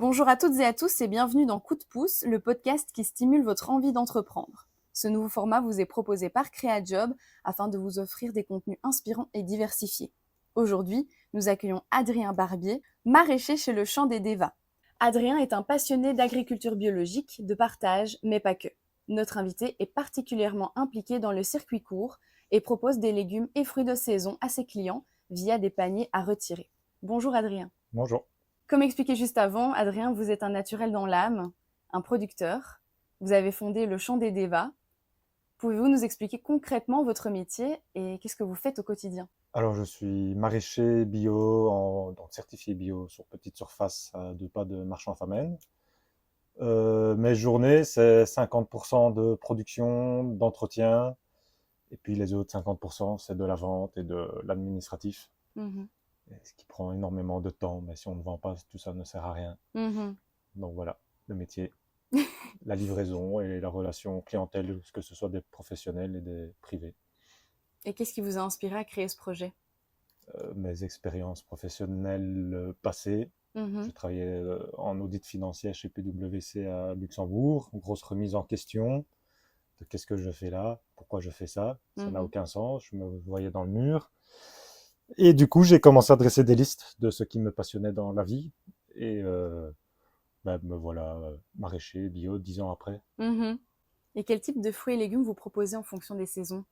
Bonjour à toutes et à tous et bienvenue dans Coup de pouce, le podcast qui stimule votre envie d'entreprendre. Ce nouveau format vous est proposé par CréaJob afin de vous offrir des contenus inspirants et diversifiés. Aujourd'hui, nous accueillons Adrien Barbier, maraîcher chez le Champ des Dévas. Adrien est un passionné d'agriculture biologique, de partage, mais pas que. Notre invité est particulièrement impliqué dans le circuit court et propose des légumes et fruits de saison à ses clients via des paniers à retirer. Bonjour Adrien. Bonjour. Comme expliqué juste avant, Adrien, vous êtes un naturel dans l'âme, un producteur. Vous avez fondé le Champ des Dévas. Pouvez-vous nous expliquer concrètement votre métier et qu'est-ce que vous faites au quotidien? Alors, je suis maraîcher bio, donc certifié bio sur petite surface à 2 pas de Marchand-Famenne. Mes journées, c'est 50% de production, d'entretien, et puis les autres 50%, c'est de la vente et de l'administratif, Mhm. ce qui prend énormément de temps, mais si on ne vend pas, tout ça ne sert à rien. Mhm. Donc voilà, le métier, la livraison et la relation clientèle, que ce soit des professionnels et des privés. Et qu'est-ce qui vous a inspiré à créer ce projet? Mes expériences professionnelles passées. Je Mhm. travaillais en audit financier chez PwC à Luxembourg. Grosse remise en question de qu'est-ce que je fais là, pourquoi je fais ça. Ça n'a Mhm. aucun sens. Je me voyais dans le mur. Et du coup, j'ai commencé à dresser des listes de ce qui me passionnait dans la vie. Et me voilà maraîcher, bio, 10 ans après. Mhm. Et quel type de fruits et légumes vous proposez en fonction des saisons?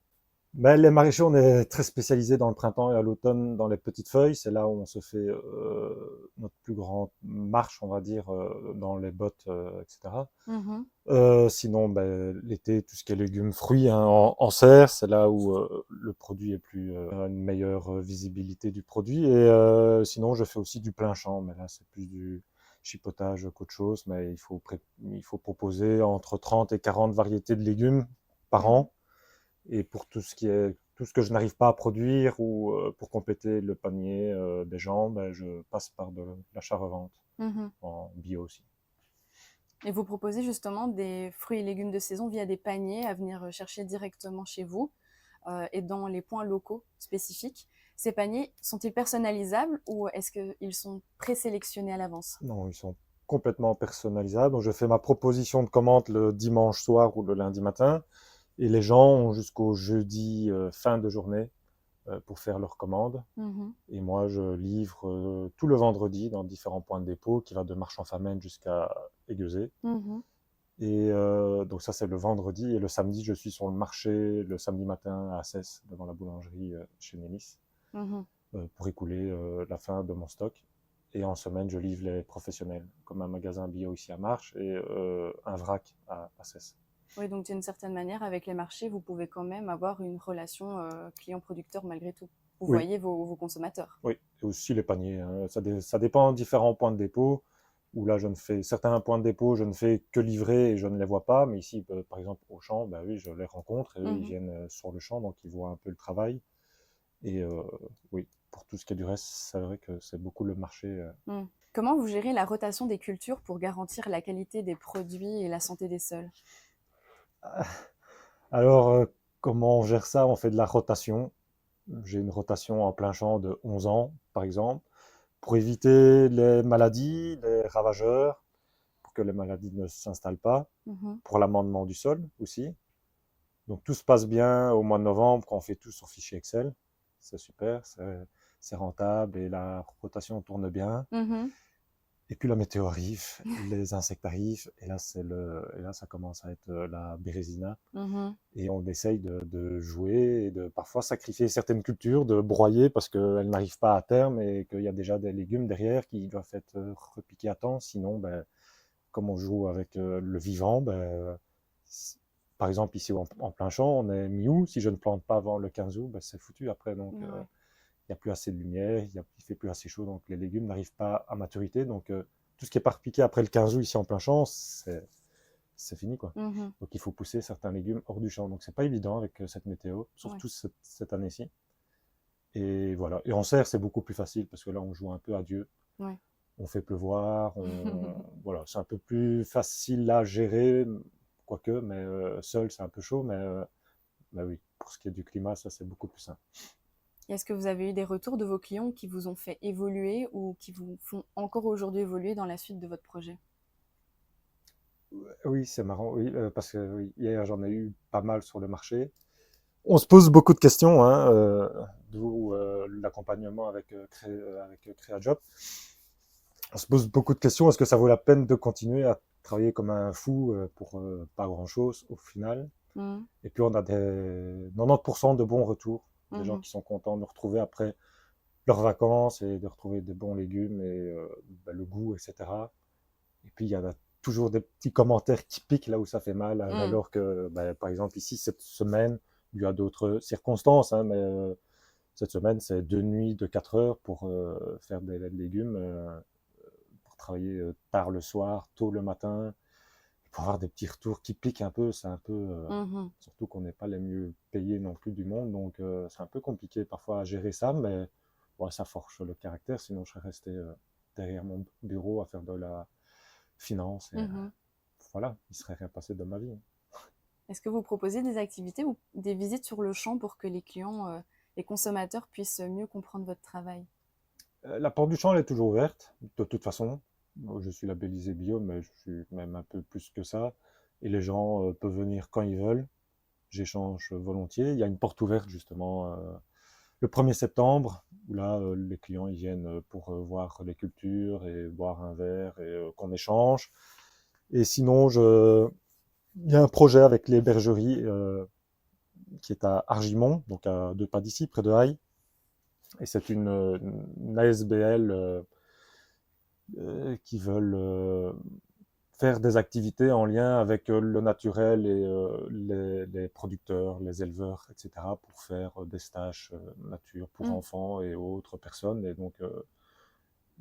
Ben, les maraîchers, on est très spécialisés dans le printemps et à l'automne dans les petites feuilles. C'est là où on se fait notre plus grande marche, on va dire, dans les bottes, etc. Mhm. Sinon, ben, l'été, tout ce qui est légumes, fruits hein, en serre, c'est là où le produit est plus une meilleure visibilité du produit. Et sinon, je fais aussi du plein champ, mais là, c'est plus du chipotage qu'autre chose. Mais il faut proposer entre 30 et 40 variétés de légumes par Mhm. an. Et pour tout ce que je n'arrive pas à produire ou pour compléter le panier des gens, ben, je passe par de l'achat-revente Mhm. en bio aussi. Et vous proposez justement des fruits et légumes de saison via des paniers à venir chercher directement chez vous et dans les points locaux spécifiques. Ces paniers sont-ils personnalisables ou est-ce qu'ils sont présélectionnés à l'avance? Non, ils sont complètement personnalisables. Donc, je fais ma proposition de commande le dimanche soir ou le lundi matin et les gens ont jusqu'au jeudi fin de journée pour faire leur commande. Mhm. Et moi, je livre tout le vendredi dans différents points de dépôt qui va de Marchand-Famenne jusqu'à Aiguezé. Mhm. Et donc ça, c'est le vendredi. Et le samedi, je suis sur le marché le samedi matin à Cesse, devant la boulangerie chez Némis, Mhm. pour écouler la fin de mon stock. Et en semaine, je livre les professionnels, comme un magasin bio ici à Marche et un vrac à Cesse. Oui, donc d'une certaine manière, avec les marchés, vous pouvez quand même avoir une relation client-producteur malgré tout. Vous Oui, voyez vos consommateurs. oui. Et aussi les paniers. Hein. Ça dépend de différents points de dépôt. Où là, certains points de dépôt, je ne fais que livrer et je ne les vois pas. Mais ici, par exemple, au champ, bah oui, je les rencontre et eux, ils Mhm. viennent sur le champ, donc ils voient un peu le travail. Et oui, pour tout ce qui est du reste, c'est vrai que c'est beaucoup le marché. Mm. Comment vous gérez la rotation des cultures pour garantir la qualité des produits et la santé des sols? Alors, comment on gère ça? On fait de la rotation. J'ai une rotation en plein champ de 11 ans, par exemple, pour éviter les maladies, les ravageurs, pour que les maladies ne s'installent pas, Mhm. pour l'amendement du sol aussi. Donc tout se passe bien au mois de novembre quand on fait tout sur fichier Excel. C'est super, c'est rentable et la rotation tourne bien. Mhm. Et puis la météo arrive, les insectes arrivent, et là ça commence à être la bérésina. Mhm. Et on essaye de jouer et de parfois sacrifier certaines cultures, de broyer parce qu'elles n'arrivent pas à terme et qu'il y a déjà des légumes derrière qui doivent être repiqués à temps. Sinon, ben, comme on joue avec le vivant, ben, par exemple ici en plein champ, on est mi-août. Si je ne plante pas avant le 15 août, ben, c'est foutu après. Donc Ouais. il n'y a plus assez de lumière, il ne fait plus assez chaud, donc les légumes n'arrivent pas à maturité. Donc tout ce qui est pas repiqué après le 15 août ici en plein champ, c'est fini quoi. Mhm. Donc il faut pousser certains légumes hors du champ. Donc c'est pas évident avec cette météo, Ouais. surtout cette année-ci. Et voilà. Et en serre, c'est beaucoup plus facile parce que là, on joue un peu à Dieu. Ouais. On fait pleuvoir, voilà, c'est un peu plus facile à gérer, quoique, mais seul, c'est un peu chaud. Mais bah oui, pour ce qui est du climat, ça, c'est beaucoup plus simple. Est-ce que vous avez eu des retours de vos clients qui vous ont fait évoluer ou qui vous font encore aujourd'hui évoluer dans la suite de votre projet? Oui, c'est marrant, oui, parce que oui, hier j'en ai eu pas mal sur le marché. On se pose beaucoup de questions, hein, d'où l'accompagnement avec CréaJob. On se pose beaucoup de questions. Est-ce que ça vaut la peine de continuer à travailler comme un fou pour pas grand-chose au final? Mmh. Et puis on a des 90% de bons retours, des gens Mmh. qui sont contents de nous retrouver après leurs vacances et de retrouver des bons légumes et le goût, etc. Et puis il y a toujours des petits commentaires qui piquent là où ça fait mal, Mmh. alors que, par exemple, ici, cette semaine, il y a d'autres circonstances, hein, mais cette semaine, c'est 2 nuits de 4 heures pour faire des légumes, pour travailler tard le soir, tôt le matin, pour avoir des petits retours qui piquent un peu. C'est un peu, Mmh. surtout qu'on n'est pas les mieux payés non plus du monde, donc c'est un peu compliqué parfois à gérer ça, mais ouais, ça forge le caractère, sinon je serais resté derrière mon bureau à faire de la finance et Mmh. voilà, il serait rien passé de ma vie. Est-ce que vous proposez des activités ou des visites sur le champ pour que les clients, les consommateurs puissent mieux comprendre votre travail? La porte du champ, elle est toujours ouverte, de toute façon. Moi, je suis labellisé bio, mais je suis même un peu plus que ça. Et les gens peuvent venir quand ils veulent. J'échange volontiers. Il y a une porte ouverte, justement, le 1er septembre, où là, les clients ils viennent pour voir les cultures et boire un verre et qu'on échange. Et sinon, il y a un projet avec les bergeries qui est à Argimont, donc à 2 pas d'ici, près de Haye. Et c'est une ASBL qui veulent faire des activités en lien avec le naturel et les producteurs, les éleveurs, etc., pour faire des stages nature pour Mmh. enfants et autres personnes. Et donc,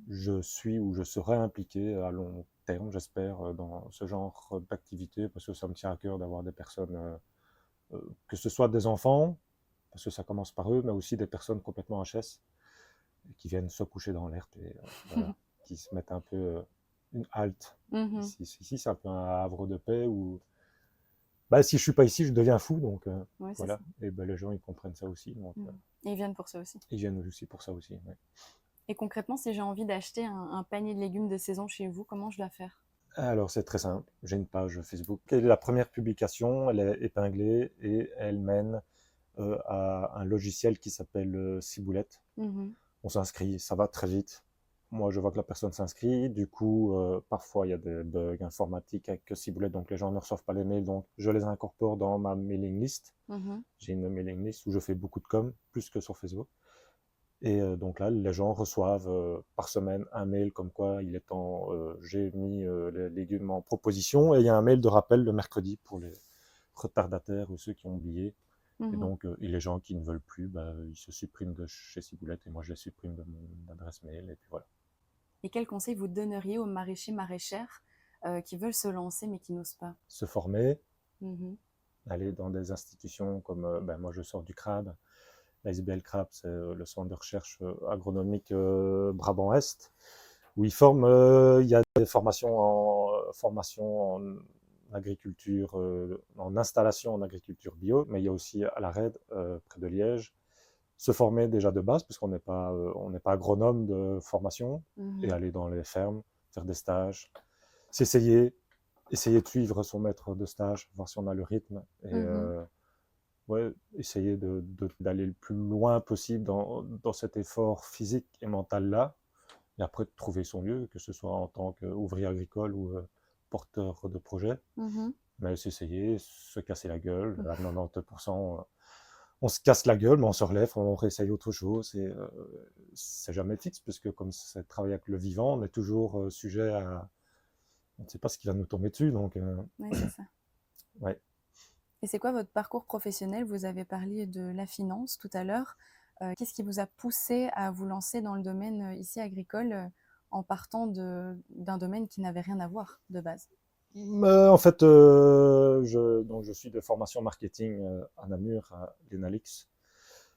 je suis ou je serai impliqué à long terme, j'espère, dans ce genre d'activité, parce que ça me tient à cœur d'avoir des personnes, que ce soit des enfants, parce que ça commence par eux, mais aussi des personnes complètement HS, qui viennent se coucher dans l'herbe et voilà, qui se mettent un peu une halte. Mmh. Ici, c'est un peu un havre de paix où, si je suis pas ici, je deviens fou, donc Ouais, c'est ça. voilà. Et les gens, ils comprennent ça aussi, donc Mmh. Et ils viennent pour ça aussi. ils viennent aussi pour ça aussi. Ouais. Et concrètement, si j'ai envie d'acheter un panier de légumes de saison chez vous, comment je dois faire? Alors, c'est très simple. J'ai une page Facebook. Et la première publication, elle est épinglée et elle mène à un logiciel qui s'appelle Ciboulette. Mmh. On s'inscrit, ça va très vite. Moi, je vois que la personne s'inscrit. Du coup, parfois, il y a des bugs informatiques avec Ciboulette, donc les gens ne reçoivent pas les mails. Donc, je les incorpore dans ma mailing list. Mmh. J'ai une mailing list où je fais beaucoup de com, plus que sur Facebook. Et donc là, les gens reçoivent par semaine un mail comme quoi il est temps, j'ai mis les légumes en proposition. Et il y a un mail de rappel le mercredi pour les retardataires ou ceux qui ont oublié. Et Mmh. donc, et les gens qui ne veulent plus, ils se suppriment de chez Ciboulette et moi je les supprime de mon adresse mail et puis voilà. Et quels conseils vous donneriez aux maraîchers, maraîchères, qui veulent se lancer mais qui n'osent pas? Se former, Mmh. aller dans des institutions comme, moi je sors du CRAB, la SBL CRAB, c'est le centre de recherche agronomique Brabant-Est, où ils forment, il y a des formations en agriculture, en installation en agriculture bio, mais il y a aussi à la RED, près de Liège, se former déjà de base, puisqu'on n'est pas agronome de formation, et Mmh. aller dans les fermes, faire des stages, s'essayer, essayer de suivre son maître de stage, voir si on a le rythme, et Mmh. ouais, essayer d'aller le plus loin possible dans cet effort physique et mental-là, et après de trouver son lieu, que ce soit en tant qu'ouvrier agricole ou porteur de projet, Mmh. mais s'essayer, se casser la gueule, à 90%, on se casse la gueule, mais on se relève, on réessaye autre chose, et c'est jamais fixe, puisque comme c'est travailler avec le vivant, on est toujours sujet à... On ne sait pas ce qui va nous tomber dessus, donc Ouais, c'est ça. ouais. Et c'est quoi votre parcours professionnel? Vous avez parlé de la finance tout à l'heure. Qu'est-ce qui vous a poussé à vous lancer dans le domaine, ici agricole, en partant d'un domaine qui n'avait rien à voir de base? En fait, donc je suis de formation marketing à Namur, à l'ENALIX,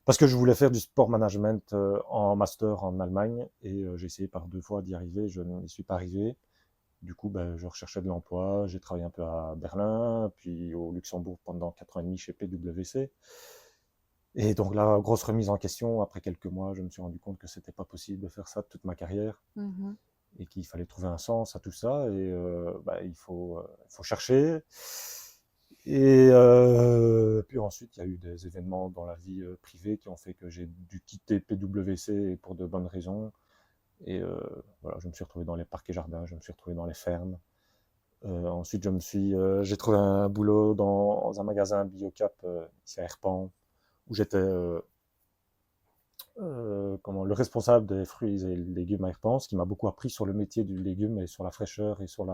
parce que je voulais faire du sport management en master en Allemagne, et j'ai essayé par 2 fois d'y arriver, je n'y suis pas arrivé. Du coup, je recherchais de l'emploi, j'ai travaillé un peu à Berlin, puis au Luxembourg pendant 4 ans et demi chez PwC. Et donc là, grosse remise en question. Après quelques mois, je me suis rendu compte que c'était pas possible de faire ça toute ma carrière Mhm. et qu'il fallait trouver un sens à tout ça. Et il faut chercher. Et puis ensuite, il y a eu des événements dans la vie privée qui ont fait que j'ai dû quitter PwC pour de bonnes raisons. Et voilà, je me suis retrouvé dans les parcs et jardins, je me suis retrouvé dans les fermes. Ensuite, j'ai trouvé un boulot dans un magasin Biocap ici à Herpan, où j'étais le responsable des fruits et légumes à Herpan, ce qui m'a beaucoup appris sur le métier du légume et sur la fraîcheur et sur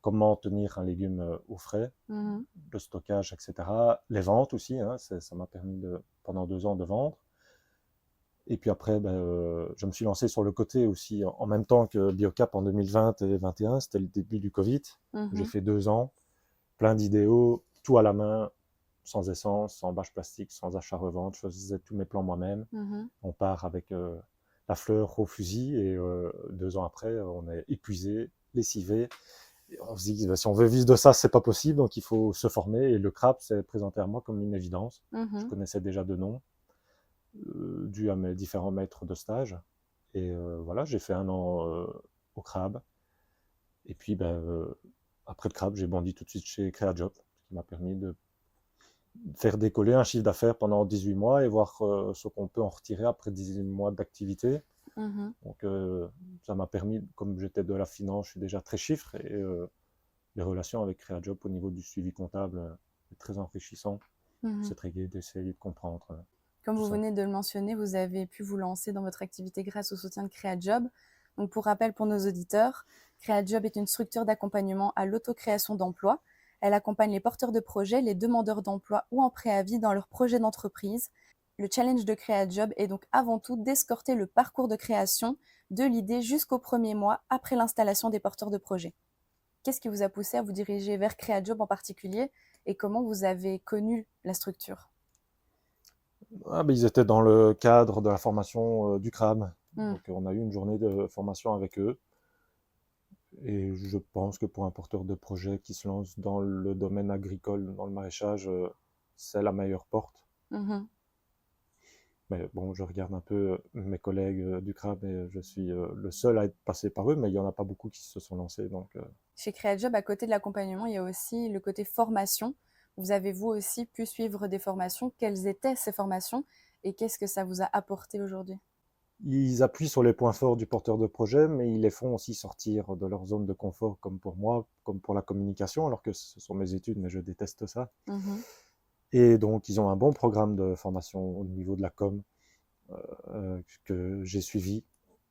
comment tenir un légume au frais, Mhm. le stockage, etc. Les ventes aussi, hein, ça m'a permis pendant 2 ans de vendre. Et puis après, je me suis lancé sur le côté aussi, en même temps que Biocap en 2020 et 2021, c'était le début du Covid. J'ai Mhm. fait 2 ans, plein d'idéaux, tout à la main, sans essence, sans bâche plastique, sans achat-revente. Je faisais tous mes plans moi-même. Mhm. On part avec la fleur au fusil et 2 ans après, on est épuisé, lessivé. Et on se dit, si on veut vivre de ça, c'est pas possible, donc il faut se former. Et le crabe s'est présenté à moi comme une évidence. Je Mhm. connaissais déjà de nom, dû à mes différents maîtres de stage. Et voilà, j'ai fait 1 an au crabe. Et puis, après le crabe, j'ai bondi tout de suite chez CréaJob, ce qui m'a permis de faire décoller un chiffre d'affaires pendant 18 mois et voir ce qu'on peut en retirer après 18 mois d'activité. Mhm. Donc, ça m'a permis, comme j'étais de la finance, je suis déjà très chiffre, et les relations avec CréaJob au niveau du suivi comptable est très enrichissant. Mhm. C'est très gai d'essayer de comprendre Comme tout vous ça. venez de le mentionner, vous avez pu vous lancer dans votre activité grâce au soutien de CréaJob. Donc, pour rappel pour nos auditeurs, CréaJob est une structure d'accompagnement à l'autocréation d'emplois. Elle accompagne les porteurs de projets, les demandeurs d'emploi ou en préavis dans leurs projets d'entreprise. Le challenge de CréaJob est donc avant tout d'escorter le parcours de création de l'idée jusqu'au premier mois après l'installation des porteurs de projets. Qu'est-ce qui vous a poussé à vous diriger vers CréaJob en particulier et comment vous avez connu la structure? Ils étaient dans le cadre de la formation du CRAM. Hmm. Donc, on a eu une journée de formation avec eux. Et je pense que pour un porteur de projet qui se lance dans le domaine agricole, dans le maraîchage, c'est la meilleure porte. Mhm. Mais bon, je regarde un peu mes collègues du CRAB et je suis le seul à être passé par eux, mais il n'y en a pas beaucoup qui se sont lancés. Donc, Chez CréaJob, à côté de l'accompagnement, il y a aussi le côté formation. Vous avez vous aussi pu suivre des formations. Quelles étaient ces formations et qu'est-ce que ça vous a apporté aujourd'hui? ils appuient sur les points forts du porteur de projet, mais ils les font aussi sortir de leur zone de confort, comme pour moi, comme pour la communication, alors que ce sont mes études, mais je déteste ça. Mhm. Et donc, ils ont un bon programme de formation au niveau de la com que j'ai suivi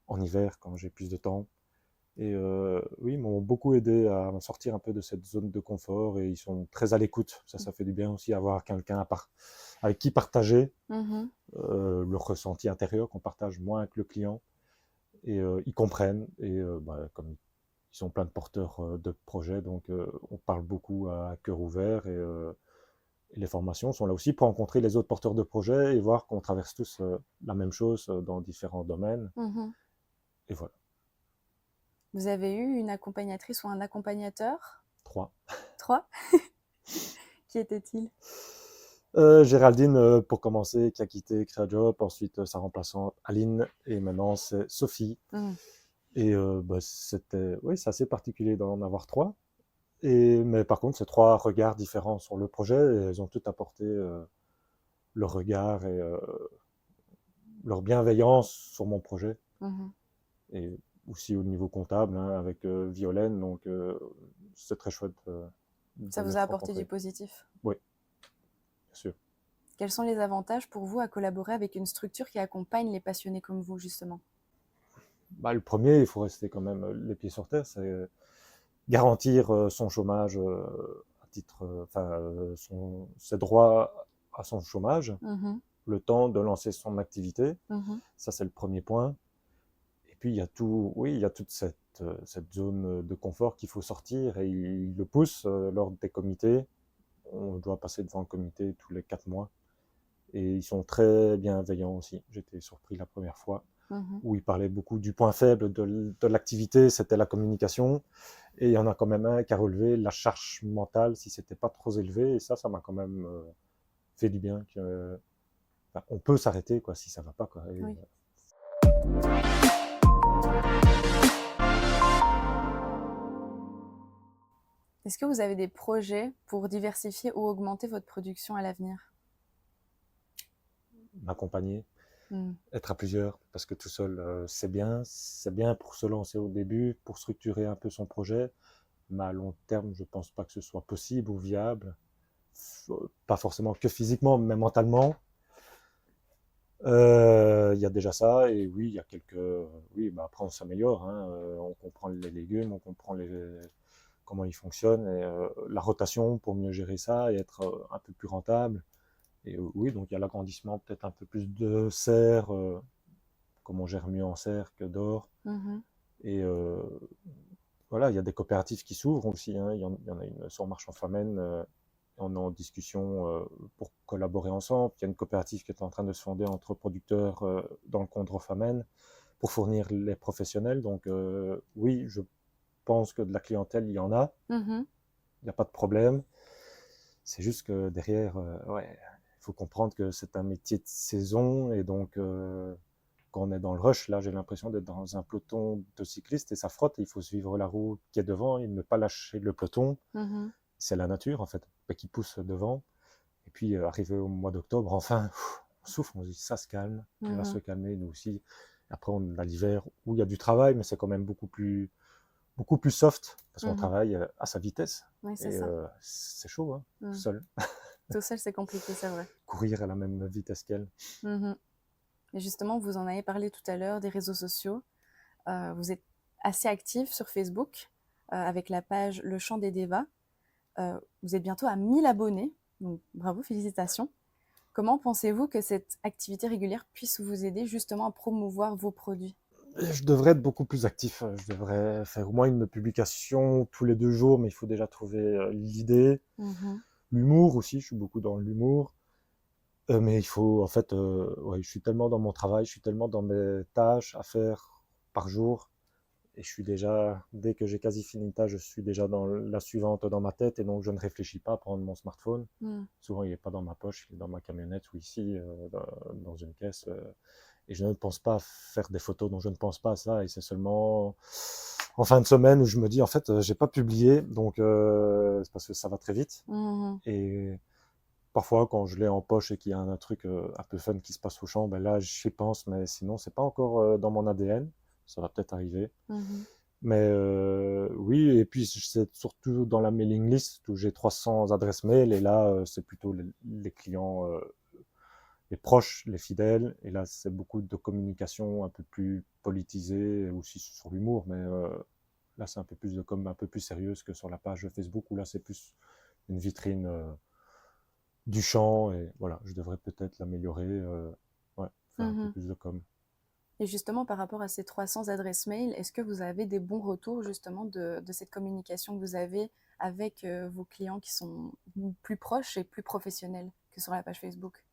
en hiver quand j'ai plus de temps. Et oui, ils m'ont beaucoup aidé à me sortir un peu de cette zone de confort et ils sont très à l'écoute. Ça fait du bien aussi avoir quelqu'un avec qui partager Mhm. le ressenti intérieur qu'on partage moins avec le client. Et ils comprennent. Et comme ils sont plein de porteurs de projets, donc on parle beaucoup à cœur ouvert. Et les formations sont là aussi pour rencontrer les autres porteurs de projets et voir qu'on traverse tous la même chose dans différents domaines. Mhm. Et voilà, Vous avez eu une accompagnatrice ou un accompagnateur? 3. 3? Qui était-il? Géraldine, pour commencer, qui a quitté CréaJob, ensuite sa remplaçante Aline, et maintenant c'est Sophie. Mhm. Et oui, c'est assez particulier d'en avoir 3. Mais par contre, c'est 3 regards différents sur le projet, et elles ont toutes apporté leur regard et leur bienveillance sur mon projet. Mhm. Et aussi au niveau comptable, hein, avec Violaine, donc c'est très chouette Ça de les vous a apporté du rencontrer. positif. Oui, bien sûr. Quels sont les avantages pour vous à collaborer avec une structure qui accompagne les passionnés comme vous, justement? Le premier, il faut rester quand même les pieds sur terre, c'est garantir son chômage à titre, ses droits à son chômage, Mhm. le temps de lancer son activité. Mhm. Ça, c'est le premier point. Et puis, il y a toute cette zone de confort qu'il faut sortir, et il le pousse lors des comités. On doit passer devant le comité tous les 4 mois. Et ils sont très bienveillants aussi. J'étais surpris la première fois Mhm. où ils parlaient beaucoup du point faible de l'activité, c'était la communication. Et il y en a quand même un qui a relevé la charge mentale si c'était pas trop élevé. Et ça m'a quand même fait du bien enfin, on peut s'arrêter quoi, si ça ne va pas. Quoi. Et, Oui. Est-ce que vous avez des projets pour diversifier ou augmenter votre production à l'avenir? m'accompagner, Mmh. être à plusieurs, parce que tout seul, c'est bien pour se lancer au début, pour structurer un peu son projet, mais à long terme, je ne pense pas que ce soit possible ou viable, pas forcément que physiquement, mais mentalement. Il y a déjà ça, et oui, il y a quelques. Oui, bah après, on s'améliore, hein, on comprend les légumes, on comprend comment ils fonctionnent, et la rotation pour mieux gérer ça et être un peu plus rentable. Et oui, donc il y a l'agrandissement, peut-être un peu plus de serre, comme on gère mieux en serre que d'or. Mmh. Et voilà, il y a des coopératives qui s'ouvrent aussi, hein. Il y en a une sur Marchand-Famenne, on est en discussion pour collaborer ensemble. Il y a une coopérative qui est en train de se fonder entre producteurs dans le Condro-Famenne pour fournir les professionnels. Donc oui, je pense que de la clientèle, il y en a. Mmh. Il n'y a pas de problème. C'est juste que derrière, ouais, il faut comprendre que c'est un métier de saison. Et donc, quand on est dans le rush, là, j'ai l'impression d'être dans un peloton de cyclistes et ça frotte. Et il faut suivre la roue qui est devant et ne pas lâcher le peloton. Mmh. C'est la nature, en fait, qui pousse devant. Et puis, arrivé au mois d'octobre, enfin, on souffle, on se dit ça se calme, on va Mmh. se calmer, nous aussi. Après, on a l'hiver où il y a du travail, mais c'est quand même beaucoup plus soft, parce qu'on Mmh. travaille à sa vitesse. Oui, c'est Et ça. c'est chaud, hein, tout Mmh. seul. Tout seul, c'est compliqué, c'est vrai. Courir à la même vitesse qu'elle. Mmh. Et justement, vous en avez parlé tout à l'heure des réseaux sociaux. Vous êtes assez actif sur Facebook, avec la page Le Chant des Dévas. Vous êtes bientôt à 1000 abonnés, donc bravo, félicitations. Comment pensez-vous que cette activité régulière puisse vous aider justement à promouvoir vos produits? Je devrais être beaucoup plus actif. Je devrais faire au moins une publication tous les 2 jours, mais il faut déjà trouver l'idée. Mmh. L'humour aussi, je suis beaucoup dans l'humour. Mais il faut, en fait, ouais, je suis tellement dans mon travail, je suis tellement dans mes tâches à faire par jour. Et je suis déjà, dès que j'ai quasi fini une tâche, je suis déjà dans la suivante dans ma tête. Et donc, je ne réfléchis pas à prendre mon smartphone. Mmh. Souvent, il n'est pas dans ma poche, il est dans ma camionnette ou ici, dans une caisse. Et je ne pense pas à faire des photos, donc je ne pense pas à ça. Et c'est seulement en fin de semaine où je me dis, en fait, j'ai pas publié, donc c'est parce que ça va très vite. Mmh. Et parfois, quand je l'ai en poche et qu'il y a un truc un peu fun qui se passe au champ, ben là, j'y pense, mais sinon, c'est pas encore dans mon ADN. Ça va peut-être arriver. Mmh. Mais oui, et puis c'est surtout dans la mailing list où j'ai 300 adresses mail, et là, c'est plutôt les clients, les proches, les fidèles, et là, c'est beaucoup de communication un peu plus politisée, aussi sur l'humour, mais là, c'est un peu plus de com, un peu plus sérieuse que sur la page Facebook, où là, c'est plus une vitrine du champ, et voilà, je devrais peut-être l'améliorer, ouais, faire un peu Mmh. plus de com. Et justement, par rapport à ces 300 adresses mail, est-ce que vous avez des bons retours justement de cette communication que vous avez avec vos clients qui sont plus proches et plus professionnels que sur la page Facebook?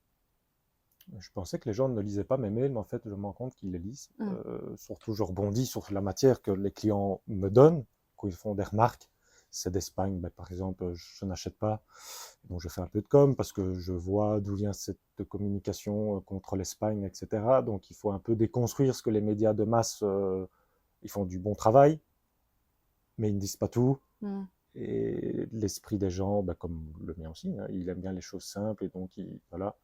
Je pensais que les gens ne lisaient pas mes mails, mais en fait, je me rends compte qu'ils les lisent. Mmh. Surtout, je rebondis sur la matière que les clients me donnent, quand ils font des remarques. C'est d'Espagne, ben, par exemple, je n'achète pas. Donc, je fais un peu de com parce que je vois d'où vient cette communication contre l'Espagne, etc. Donc, il faut un peu déconstruire ce que les médias de masse, ils font du bon travail, mais ils ne disent pas tout. Mmh. Et l'esprit des gens, ben, comme le mien aussi, hein, il aime bien les choses simples, et donc, voilà,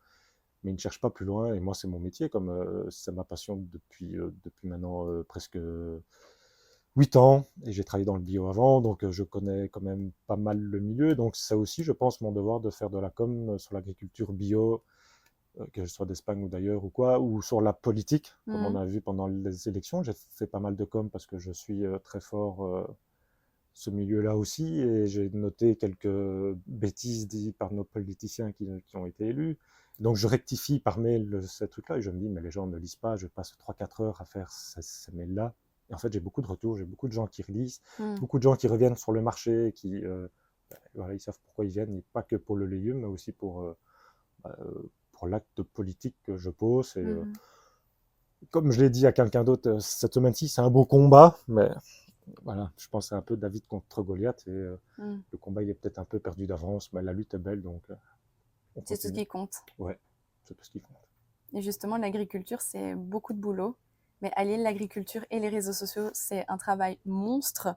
mais ils ne cherchent pas plus loin. Et moi, c'est mon métier, comme c'est ma passion depuis maintenant presque 8 ans. Et j'ai travaillé dans le bio avant, donc je connais quand même pas mal le milieu. Donc c'est aussi, je pense, mon devoir de faire de la com sur l'agriculture bio, que ce soit d'Espagne ou d'ailleurs ou quoi, ou sur la politique, comme on Mmh. a vu pendant les élections. J'ai fait pas mal de com parce que je suis très fort ce milieu-là aussi, et j'ai noté quelques bêtises dites par nos politiciens qui ont été élus. Donc je rectifie par mail ces trucs-là, et je me dis, mais les gens ne lisent pas, je passe 3-4 heures à faire ces mails-là. Et en fait, j'ai beaucoup de retours, j'ai beaucoup de gens qui relisent, Mmh. beaucoup de gens qui reviennent sur le marché, qui voilà, ils savent pourquoi ils viennent, et pas que pour le légume, mais aussi pour l'acte politique que je pose. Et Mmh. comme je l'ai dit à quelqu'un d'autre cette semaine-ci, c'est un beau combat, mais voilà, je pense que c'est un peu David contre Goliath, et Mmh. le combat il est peut-être un peu perdu d'avance, mais la lutte est belle, donc on C'est tout ce continue. qui compte. Ouais, c'est tout ce qui compte. Et justement, l'agriculture, c'est beaucoup de boulot. Mais allier l'agriculture et les réseaux sociaux, c'est un travail monstre.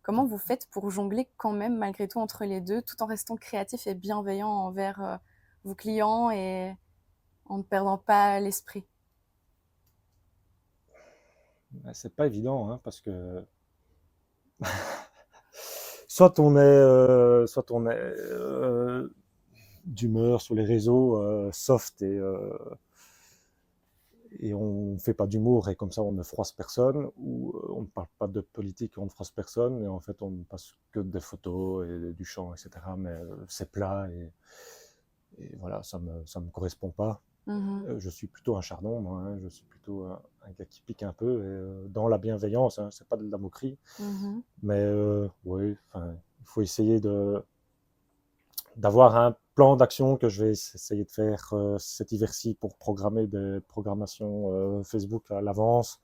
Comment vous faites pour jongler quand même, malgré tout, entre les deux, tout en restant créatif et bienveillant envers vos clients et en ne perdant pas l'esprit? C'est pas évident, hein, parce que soit on est d'humeur sur les réseaux soft et on fait pas d'humour et comme ça on ne froisse personne, ou on ne parle pas de politique et on ne froisse personne, et en fait on ne passe que des photos et du chant, etc. Mais c'est plat et voilà, ça me correspond pas. Je suis plutôt un chardon, moi, hein, je suis plutôt un gars qui pique un peu, et, dans la bienveillance, hein, c'est pas de la moquerie, mais oui, il faut essayer d'avoir un plan d'action que je vais essayer de faire cet hiver-ci pour programmer des programmations Facebook à l'avance.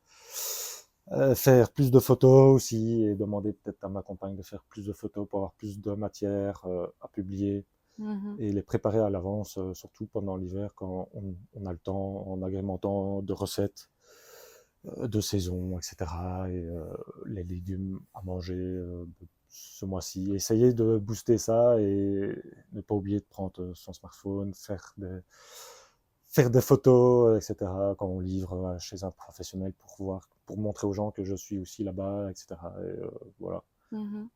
Faire plus de photos aussi et demander peut-être à ma compagne de faire plus de photos pour avoir plus de matière à publier et les préparer à l'avance, surtout pendant l'hiver quand on a le temps, en agrémentant de recettes de saison, etc. Et les légumes à manger ce mois-ci. Essayer de booster ça et ne pas oublier de prendre son smartphone, faire des photos, etc. quand on livre chez un professionnel pour montrer aux gens que je suis aussi là-bas, etc. Et voilà,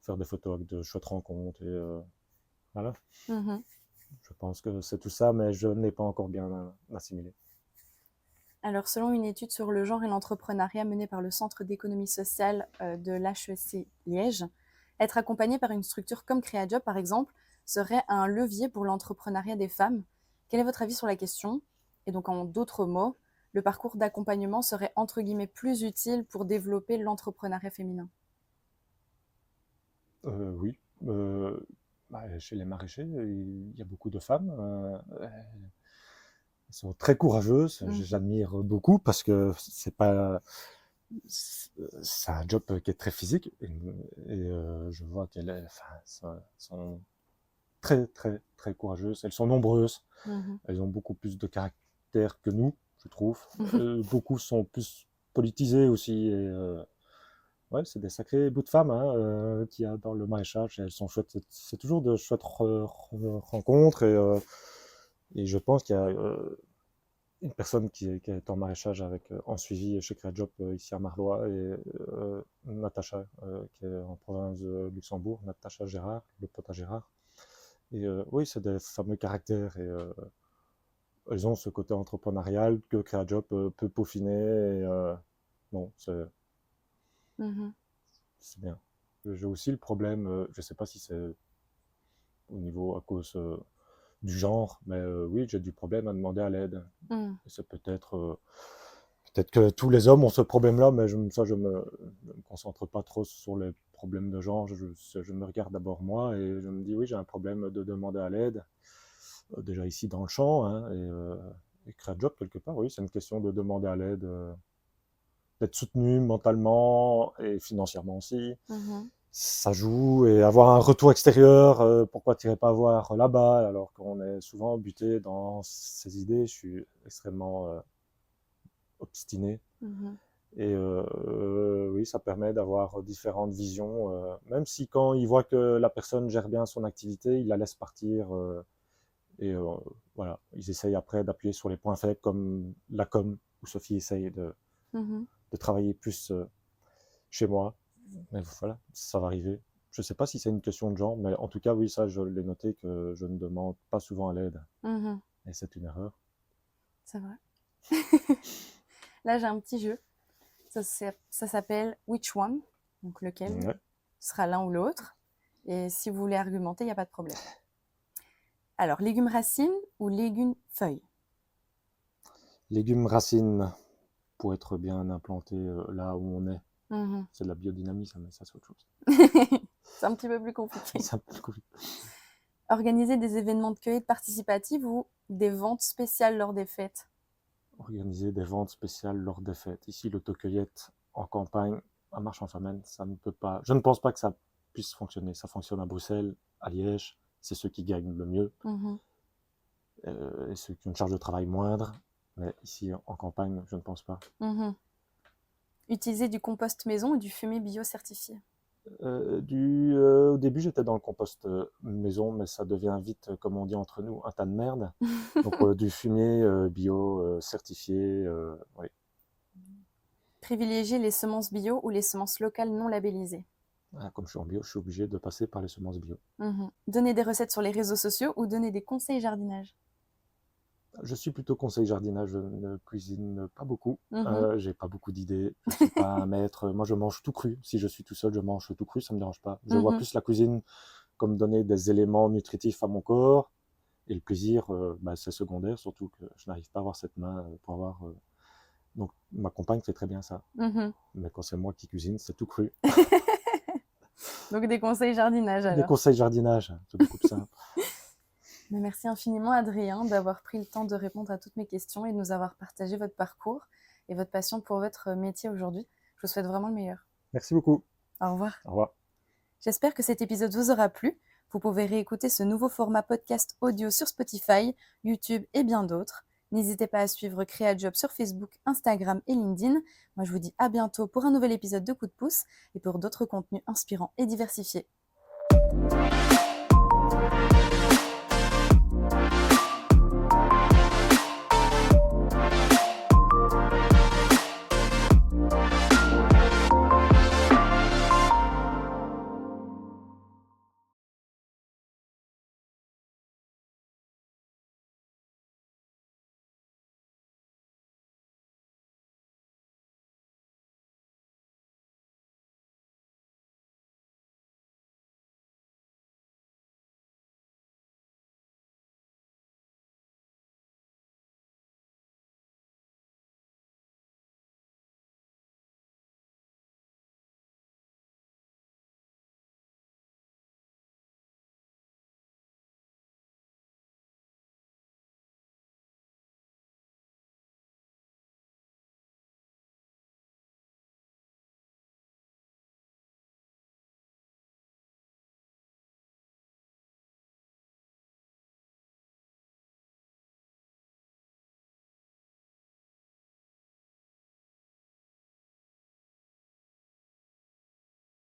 faire des photos avec de chouettes rencontres et voilà. Je pense que c'est tout ça, mais je n'ai pas encore bien assimilé. Alors, selon une étude sur le genre et l'entrepreneuriat menée par le Centre d'économie sociale de l'HEC Liège, être accompagné par une structure comme CréaJob, par exemple, serait un levier pour l'entrepreneuriat des femmes. Quel est votre avis sur la question? Et donc, en d'autres mots, le parcours d'accompagnement serait entre guillemets plus utile pour développer l'entrepreneuriat féminin? Oui. Chez les maraîchers, il y a beaucoup de femmes. Elles sont très courageuses. J'admire beaucoup parce que c'est un job qui est très physique et je vois qu'elles sont très très très courageuses. Elles sont nombreuses. Elles ont beaucoup plus de caractère que nous, je trouve. Beaucoup sont plus politisées aussi. Ouais, c'est des sacrés bouts de femmes hein, qu'il y a dans le maraîchage. Et elles sont chouettes. C'est toujours de chouettes rencontres. Et je pense qu'il y a une personne qui est en maraîchage en suivi chez CréaJob ici à Marlois, et Natacha, qui est en province de Luxembourg, Natacha Gérard, le pote à Gérard. Et oui, c'est des fameux caractères. Et elles ont ce côté entrepreneurial que CréaJob peut peaufiner. Et bon, c'est bien. J'ai aussi le problème, je ne sais pas si c'est au niveau à cause du genre, mais oui, j'ai du problème à demander à l'aide. C'est peut-être que tous les hommes ont ce problème-là, mais je me concentre pas trop sur les problèmes de genre. Je me regarde d'abord moi et je me dis oui, j'ai un problème de demander à l'aide. Déjà ici dans le champ, hein, et créer un job quelque part, oui, c'est une question de demander à l'aide, d'être soutenu mentalement et financièrement aussi. Ça joue, et avoir un retour extérieur, pourquoi t'irais pas voir là-bas, alors qu'on est souvent buté dans ces idées. Je suis extrêmement obstiné. Et oui, ça permet d'avoir différentes visions, même si quand il voit que la personne gère bien son activité, il la laisse partir. Et voilà, ils essayent après d'appuyer sur les points faibles, comme la com, où Sophie essaye de travailler plus chez moi. Mais voilà, ça va arriver. Je ne sais pas si c'est une question de genre, mais en tout cas, oui, ça, je l'ai noté, que je ne demande pas souvent à l'aide. Et c'est une erreur. C'est vrai. Là, j'ai un petit jeu. Ça s'appelle Which One, donc lequel ce sera l'un ou l'autre. Et si vous voulez argumenter, il n'y a pas de problème. Alors, légumes racines ou légumes feuilles? Légumes racines, pour être bien implanté là où on est. C'est de la biodynamie, ça, mais ça, c'est autre chose. C'est un petit peu plus compliqué. C'est un peu compliqué. Organiser des événements de cueillette participative ou des ventes spéciales lors des fêtes? Organiser des ventes spéciales lors des fêtes. Ici, l'autocueillette en campagne, à Marche-en-Famenne, ça ne peut pas. Je ne pense pas que ça puisse fonctionner. Ça fonctionne à Bruxelles, à Liège. C'est ceux qui gagnent le mieux. Et ceux qui ont une charge de travail moindre. Mais ici, en campagne, je ne pense pas. Utiliser du compost maison ou du fumier bio certifié? Au début, j'étais dans le compost maison, mais ça devient vite, comme on dit entre nous, un tas de merde. Donc, du fumier bio certifié, oui. Privilégier les semences bio ou les semences locales non labellisées? Ah, comme je suis en bio, je suis obligé de passer par les semences bio. Donner des recettes sur les réseaux sociaux ou donner des conseils jardinage? Je suis plutôt conseil jardinage, je ne cuisine pas beaucoup, Mhm. j'ai pas beaucoup d'idées, je suis pas un maître. Moi, je mange tout cru. Si je suis tout seul, je mange tout cru, ça me dérange pas. Je vois Mhm. plus la cuisine comme donner des éléments nutritifs à mon corps, et le plaisir, c'est secondaire, surtout que je n'arrive pas à avoir cette main pour avoir. Donc, ma compagne fait très bien ça. Mhm. Mais quand c'est moi qui cuisine, c'est tout cru. Donc des conseils jardinage Des alors. conseils jardinage, c'est beaucoup plus simple. Mais merci infiniment Adrien d'avoir pris le temps de répondre à toutes mes questions et de nous avoir partagé votre parcours et votre passion pour votre métier aujourd'hui. Je vous souhaite vraiment le meilleur. Merci beaucoup. Au revoir. Au revoir. J'espère que cet épisode vous aura plu. Vous pouvez réécouter ce nouveau format podcast audio sur Spotify, YouTube et bien d'autres. N'hésitez pas à suivre CréaJob sur Facebook, Instagram et LinkedIn. Moi, je vous dis à bientôt pour un nouvel épisode de Coup de pouce et pour d'autres contenus inspirants et diversifiés.